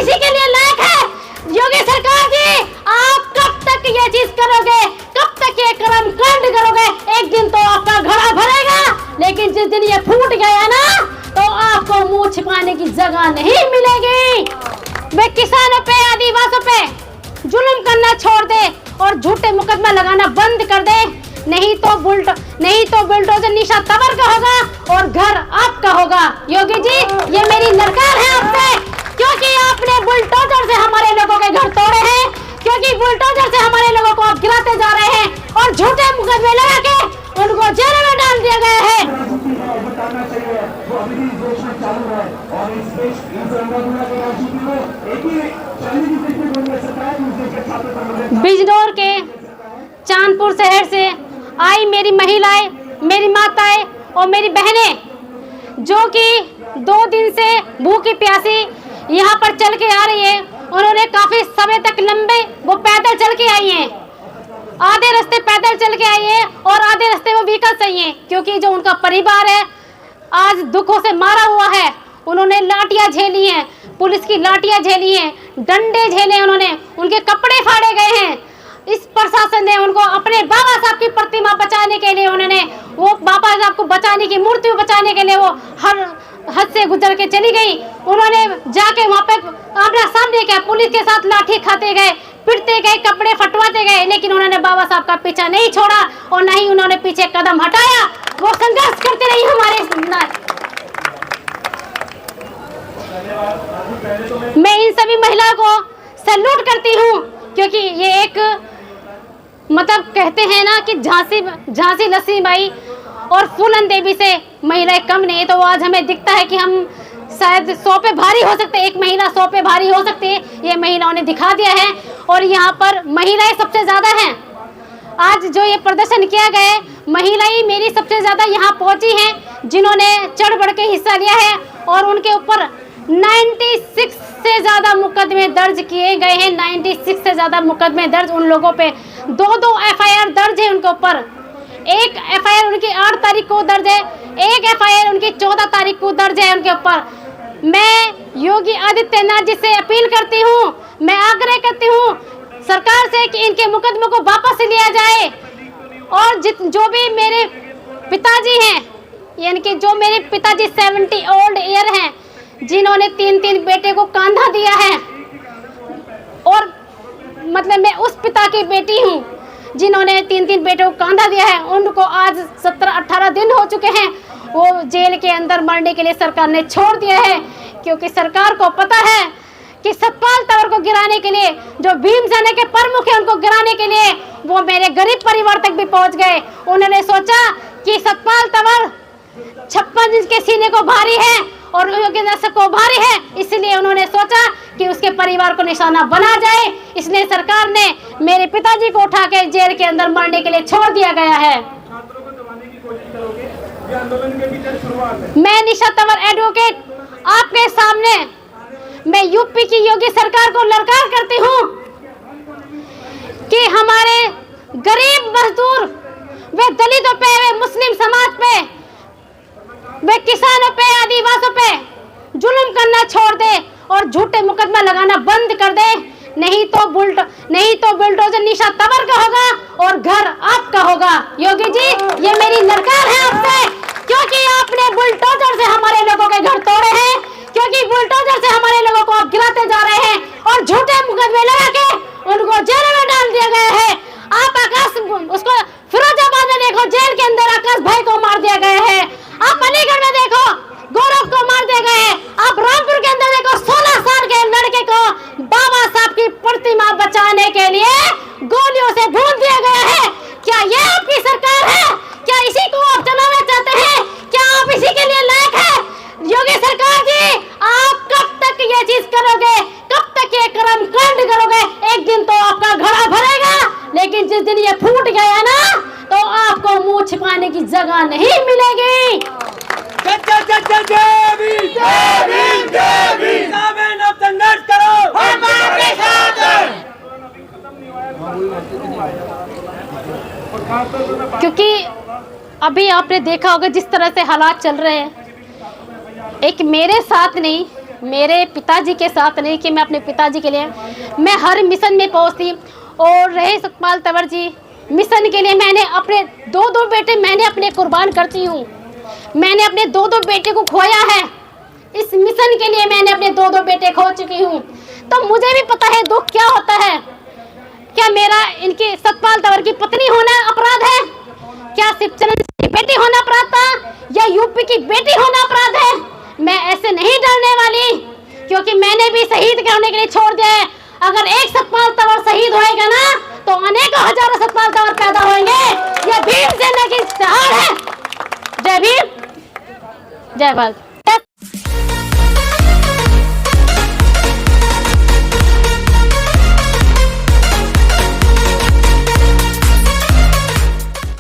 इसी के लिए लायक है? योगी सरकार जी, आप कब तक ये चीज करोगे? कब तक ये कर्म कांड करोगे? एक दिन तो आपका घड़ा भरेगा, लेकिन जिस दिन ये फूट गया ना, तो आपको मुंह छिपाने की जगह नहीं मिलेगी। वे किसानों पे, आदिवासियों पे जुल्म करना छोड़ दे और झूठे मुकदमा लगाना बंद कर दे, नहीं तो बुलडोजर निशा तंवर का होगा और घर आपका होगा। योगी जी, ये मेरी नरकार है आपसे, क्योंकि आपने बुलडोजर से हमारे लोगों के घर तोड़े हैं, क्योंकि बुलडोजर से हमारे लोगों को आप गिराते जा रहे हैं और झूठे मुकदमे लगा के उनको जेल में डाल दिया गया है। बिजनौर के चांदपुर शहर से आई मेरी महिलाएं, मेरी माताएं और मेरी बहनें, जो कि 2 दिन से भूखी प्यासी यहाँ पर चल के आ रही है। उन्होंने काफी समय तक लंबे वो पैदल चल के आई हैं, आधे रास्ते पैदल चल के आई है और आधे रास्ते वो व्हीकल से ही है, क्योंकि जो उनका परिवार है आज दुखों से मारा हुआ है। उन्होंने लाठियां झेली हैं, पुलिस की लाठियां झेली हैं, डंडे झेले उन्होंने, उनके कपड़े फाड़े गए हैं। इस प्रशासन ने उनको अपने बाबा साहब की प्रतिमा बचाने के लिए, उन्होंने वो बाबा साहब को बचाने की मूर्ति बचाने के लिए वो हर हद से गुजर के चली गई। उन्होंने जाके वहाँ पे आमना सामने किया, पुलिस के साथ लाठी खाते गए, पिटते गए, कपड़े फटवाते गए, लेकिन उन्होंने बाबा साहब का पीछा नहीं छोड़ा और न ही उन्होंने पीछे कदम हटाया। वो संघर्ष करते रही हमारे। मैं इन सभी महिलाओं को सैल्यूट करती हूँ, क्योंकि ये एक मतलब कहते हैं ना कि झांसी लक्ष्मीबाई और फूलन देवी से महिलाएं कम नहीं है। तो आज हमें दिखता है कि हम शायद 100 पे भारी हो सकते हैं, एक महिला 100 पे भारी हो सकती है, ये महिलाओं ने दिखा दिया है। और यहाँ पर महिलाएं सबसे ज्यादा हैं। आज जो ये प्रदर्शन किया गया है, महिलाएं मेरी सबसे ज्यादा यहाँ पहुंची हैं, जिन्होंने चढ़ बढ़ के हिस्सा लिया है और उनके ऊपर 96 से ज्यादा मुकदमे दर्ज किए गए हैं। 96 से ज्यादा मुकदमे दर्ज उन लोगों पे, 2 FIR दर्ज है उनके ऊपर। एक FIR उनकी 8 तारीख को दर्ज है, एक FIR उनकी 14 तारीख को दर्ज है उनके ऊपर। मैं योगी आदित्यनाथ जी से अपील करती हूँ, मैं आग्रह करती हूँ सरकार से कि इनके मुकदमों को वापस लिया जाए और जो भी मेरे पिताजी हैं, यानी कि जो मेरे पिताजी 70 ओल्ड ईयर हैं, जिन्होंने 3 बेटे को कांधा दिया है, और मतलब मैं उस पिता की बेटी हूँ जिन्होंने 3 बेटों को कांधा दिया है, उनको आज 17-18 दिन हो चुके हैं, वो जेल के अंदर मरने के लिए सरकार ने छोड़ दिया है। क्योंकि सरकार को पता है कि सतपाल तंवर को गिराने के लिए, जो भीमसेना के प्रमुख है उनको गिराने के लिए वो मेरे गरीब परिवार तक भी पहुंच गए। उन्होंने सोचा कि सतपाल तंवर 56 इंच के सीने को भारी है और योगी नशा को भारी है, इसलिए उन्होंने सोचा कि उसके परिवार को निशाना बना जाए। इसलिए सरकार ने मेरे पिताजी को उठा के जेल के अंदर मरने के लिए छोड़ दिया गया है। मैं निशा तंवर एडवोकेट आपके सामने मैं यूपी की योगी सरकार को ललकार करती हूँ कि हमारे गरीब मजदूर, वे दलितों पे, वे मुस्लिम समाज पे, वे किसानों पे, आदिवासियों पे जुल्म करना छोड़ दे और झूठे मुकदमा लगाना बंद कर दे, नहीं तो बुलडोजर निशा तंवर का होगा और घर आपका होगा। योगी जी, ये मेरी नरकार है आपसे, क्योंकि आपने बुलडोजर से हमारे लोगों के घर तोड़े हैं, क्योंकि बुलडोजर से हमारे लोगों को आप गिराते जा रहे हैं और झूठे मुकदमे लगा के उनको जेल में डाल दिया गया है। आप आकाश, उसको फिरोजाबाद में देखो, जेल के अंदर आकाश भाई को मार दिया गया है। आप अलीगढ़ में देखो, गौरव को मार दिया गया है। आप रामपुर के अंदर देखो, 16 साल के लड़के को बाबा साहब की प्रतिमा बचाने के लिए गोलियों से भून दिया गया है। क्या ये आपकी सरकार है? क्या इसी को आप चलाना चाहते हैं? क्या आप इसी के लिए लायक है? योगी सरकार जी, आप कब तक ये चीज करोगे? कब तक ये कर्म कांड करोगे? एक दिन तो आपका घड़ा भरेगा, लेकिन जिस दिन ये फूट गया ना, तो आपको मुंह छिपाने की जगह नहीं मिलेगी। संघर्ष करो, हम आपके साथ हैं। क्योंकि अभी आपने देखा होगा जिस तरह से हालात चल रहे हैं, एक मेरे साथ नहीं मेरे पिताजी के साथ नहीं कि मैं अपने पिताजी के लिए मैं हर मिशन में पहुंचती। और रहे सतपाल तंवर जी, मिशन के लिए मैंने अपने दो बेटे मैंने अपने कुर्बान करती हूँ। मैंने अपने दो बेटे को खोया है। इस मिशन के लिए मैंने अपने दो बेटे खो चुकी हूँ। तो मुझे भी पता है दुख क्या होता है। क्या मेरा इनकी सतपाल तंवर की पत्नी होना अपराध है? क्या शिवचरण की बेटी होना अपराध था या यूपी की बेटी होना अपराध है? मैं ऐसे नहीं डरने वाली, क्योंकि मैंने भी शहीद करने के लिए छोड़ दिया है। अगर एक सतपाल तंवर शहीद होएगा ना तो अनेकों हजारों सतपाल तंवर पैदा होंगे। यह भीमसेना की दहाड़ है। जय भीम, जय भारत।